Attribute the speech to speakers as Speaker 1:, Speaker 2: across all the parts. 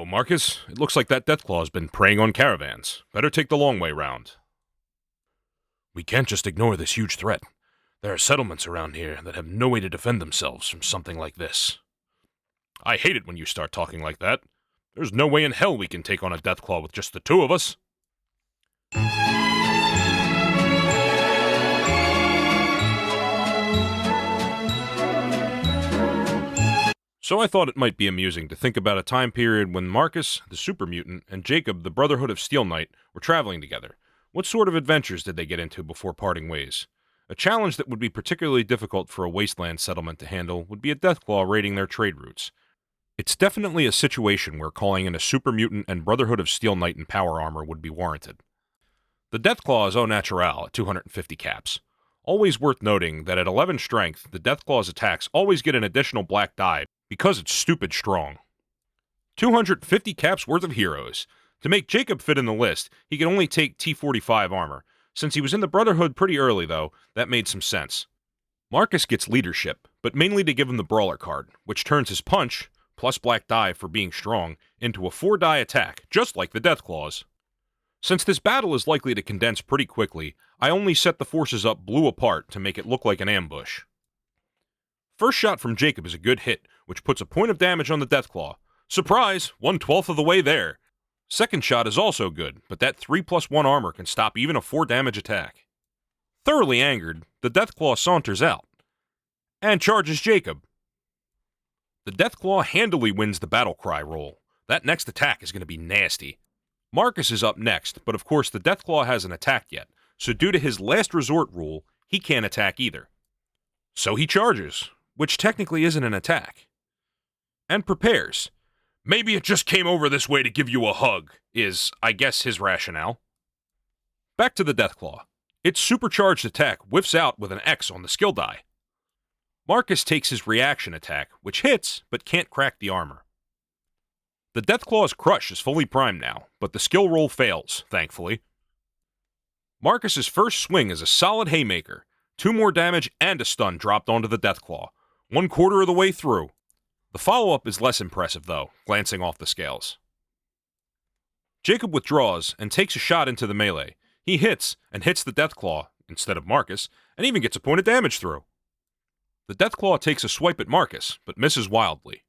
Speaker 1: Marcus. It looks like that Deathclaw's been preying on caravans. Better take the long way round. We can't just ignore this huge threat. There are settlements around here that have no way to defend themselves from something like this. I hate it when you start talking like that. There's no way in hell we can take on a Deathclaw with just the two of us. So I thought it might be amusing to think about a time period when Marcus, the super mutant, and Jacob, the Brotherhood of Steel Knight, were traveling together. What sort of adventures did they get into before parting ways? A challenge that would be particularly difficult for a Wasteland settlement to handle would be a Deathclaw raiding their trade routes. It's definitely a situation where calling in a super mutant and Brotherhood of Steel Knight in power armor would be warranted. The Deathclaw is au naturel at 250 caps. Always worth noting that at 11 strength, the Deathclaw's attacks always get an additional black die because it's stupid strong. 250 caps worth of heroes. To make Jacob fit in the list, he can only take T45 armor. Since he was in the Brotherhood pretty early though, that made some sense. Marcus gets leadership, but mainly to give him the Brawler card, which turns his punch, plus black die for being strong, into a 4-die attack, just like the Deathclaws. Since this battle is likely to condense pretty quickly, I only set the forces up blue apart to make it look like an ambush. First shot from Jacob is a good hit, which puts a point of damage on the Deathclaw. Surprise! 1/12 of the way there. Second shot is also good, but that 3+1 armor can stop even a 4 damage attack. Thoroughly angered, the Deathclaw saunters out and charges Jacob. The Deathclaw handily wins the battle cry roll. That next attack is going to be nasty. Marcus is up next, but of course the Deathclaw hasn't attacked yet, so due to his last resort rule, he can't attack either. So he charges, which technically isn't an attack, and prepares. Maybe it just came over this way to give you a hug, is, I guess, his rationale. Back to the Deathclaw. Its supercharged attack whiffs out with an X on the skill die. Marcus takes his reaction attack, which hits, but can't crack the armor. The Deathclaw's crush is fully primed now, but the skill roll fails, thankfully. Marcus's first swing is a solid haymaker. 2 more damage and a stun dropped onto the Deathclaw, 1/4 of the way through. The follow-up is less impressive, though, glancing off the scales. Jacob withdraws and takes a shot into the melee. He hits, and hits the Deathclaw, instead of Marcus, and even gets a point of damage through. The Deathclaw takes a swipe at Marcus, but misses wildly.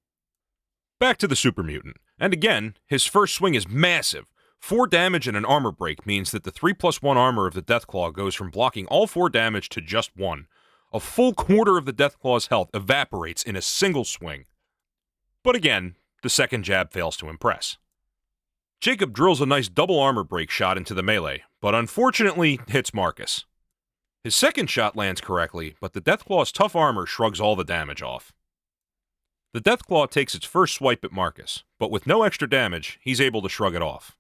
Speaker 1: Back to the super mutant, and again, his first swing is massive. 4 damage and an armor break means that the 3+1 armor of the Deathclaw goes from blocking all 4 damage to just 1. A full quarter of the Deathclaw's health evaporates in a single swing. But again, the second jab fails to impress. Jacob drills a nice double armor break shot into the melee, but unfortunately hits Marcus. His second shot lands correctly, but the Deathclaw's tough armor shrugs all the damage off. The Deathclaw takes its first swipe at Marcus, but with no extra damage, he's able to shrug it off.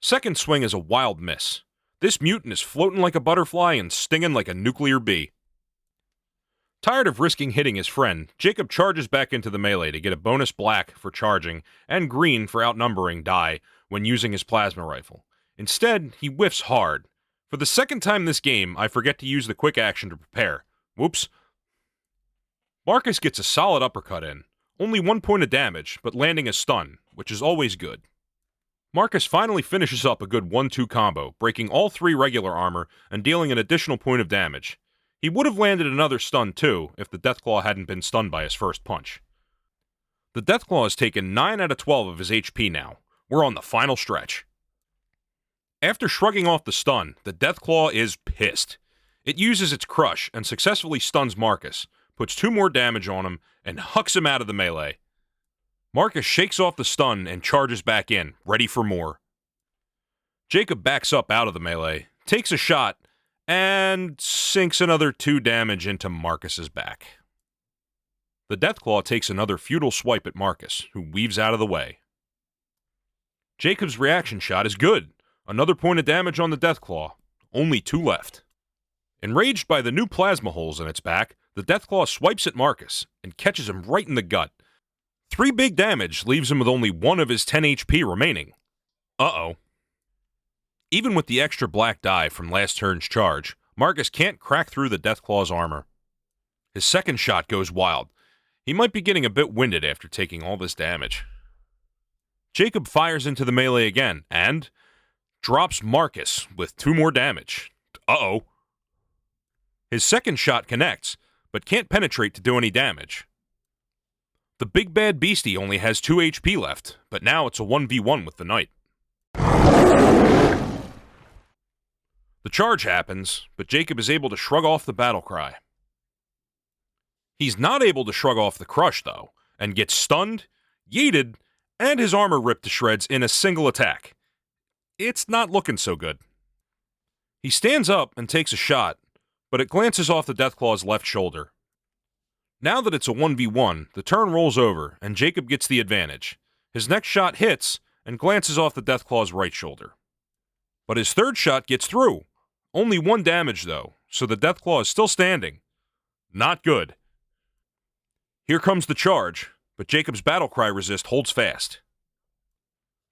Speaker 1: Second swing is a wild miss. This mutant is floating like a butterfly and stinging like a nuclear bee. Tired of risking hitting his friend, Jacob charges back into the melee to get a bonus black for charging and green for outnumbering die when using his plasma rifle. Instead, he whiffs hard. For the second time this game, I forget to use the quick action to prepare. Whoops. Marcus gets a solid uppercut in. Only 1 point of damage, but landing a stun, which is always good. Marcus finally finishes up a good 1-2 combo, breaking all 3 regular armor and dealing an additional point of damage. He would have landed another stun too, if the Deathclaw hadn't been stunned by his first punch. The Deathclaw has taken 9 out of 12 of his HP now. We're on the final stretch. After shrugging off the stun, the Deathclaw is pissed. It uses its crush and successfully stuns Marcus, puts 2 more damage on him, and hucks him out of the melee. Marcus shakes off the stun and charges back in, ready for more. Jacob backs up out of the melee, takes a shot, and sinks another 2 damage into Marcus's back. The Deathclaw takes another futile swipe at Marcus, who weaves out of the way. Jacob's reaction shot is good. Another point of damage on the Deathclaw. Only 2 left. Enraged by the new plasma holes in its back, the Deathclaw swipes at Marcus and catches him right in the gut. 3 big damage leaves him with only 1 of his 10 HP remaining. Uh-oh. Even with the extra black die from last turn's charge, Marcus can't crack through the Deathclaw's armor. His second shot goes wild. He might be getting a bit winded after taking all this damage. Jacob fires into the melee again, and drops Marcus with 2 more damage. Uh-oh. His second shot connects, but can't penetrate to do any damage. The big bad beastie only has 2 HP left, but now it's a 1v1 with the knight. The charge happens, but Jacob is able to shrug off the battle cry. He's not able to shrug off the crush, though, and gets stunned, yeeted, and his armor ripped to shreds in a single attack. It's not looking so good. He stands up and takes a shot, but it glances off the Deathclaw's left shoulder. Now that it's a 1v1, the turn rolls over, and Jacob gets the advantage. His next shot hits, and glances off the Deathclaw's right shoulder. But his third shot gets through. Only 1 damage, though, so the Deathclaw is still standing. Not good. Here comes the charge, but Jacob's battlecry resist holds fast.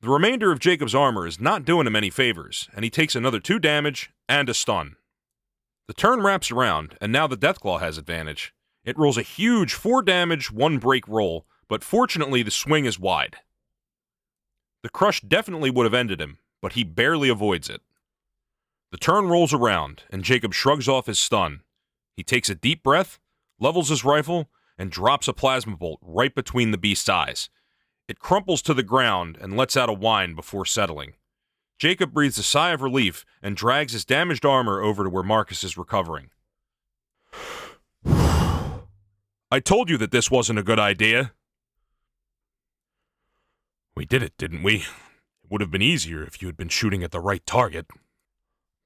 Speaker 1: The remainder of Jacob's armor is not doing him any favors, and he takes another 2 damage and a stun. The turn wraps around, and now the Deathclaw has advantage. It rolls a huge 4 damage, 1 break roll, but fortunately the swing is wide. The crush definitely would have ended him, but he barely avoids it. The turn rolls around, and Jacob shrugs off his stun. He takes a deep breath, levels his rifle, and drops a plasma bolt right between the beast's eyes. It crumples to the ground and lets out a whine before settling. Jacob breathes a sigh of relief and drags his damaged armor over to where Marcus is recovering. I told you that this wasn't a good idea. We did it, didn't we? It would have been easier if you had been shooting at the right target.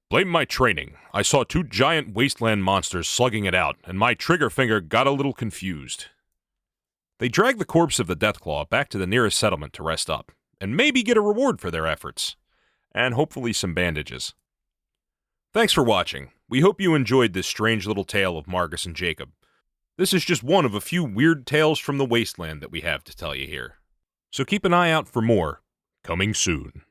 Speaker 1: Blame my training. I saw 2 giant wasteland monsters slugging it out, and my trigger finger got a little confused. They drag the corpse of the Deathclaw back to the nearest settlement to rest up, and maybe get a reward for their efforts. And hopefully some bandages. Thanks for watching. We hope you enjoyed this strange little tale of Marcus and Jacob. This is just one of a few weird tales from the Wasteland that we have to tell you here. So keep an eye out for more, coming soon.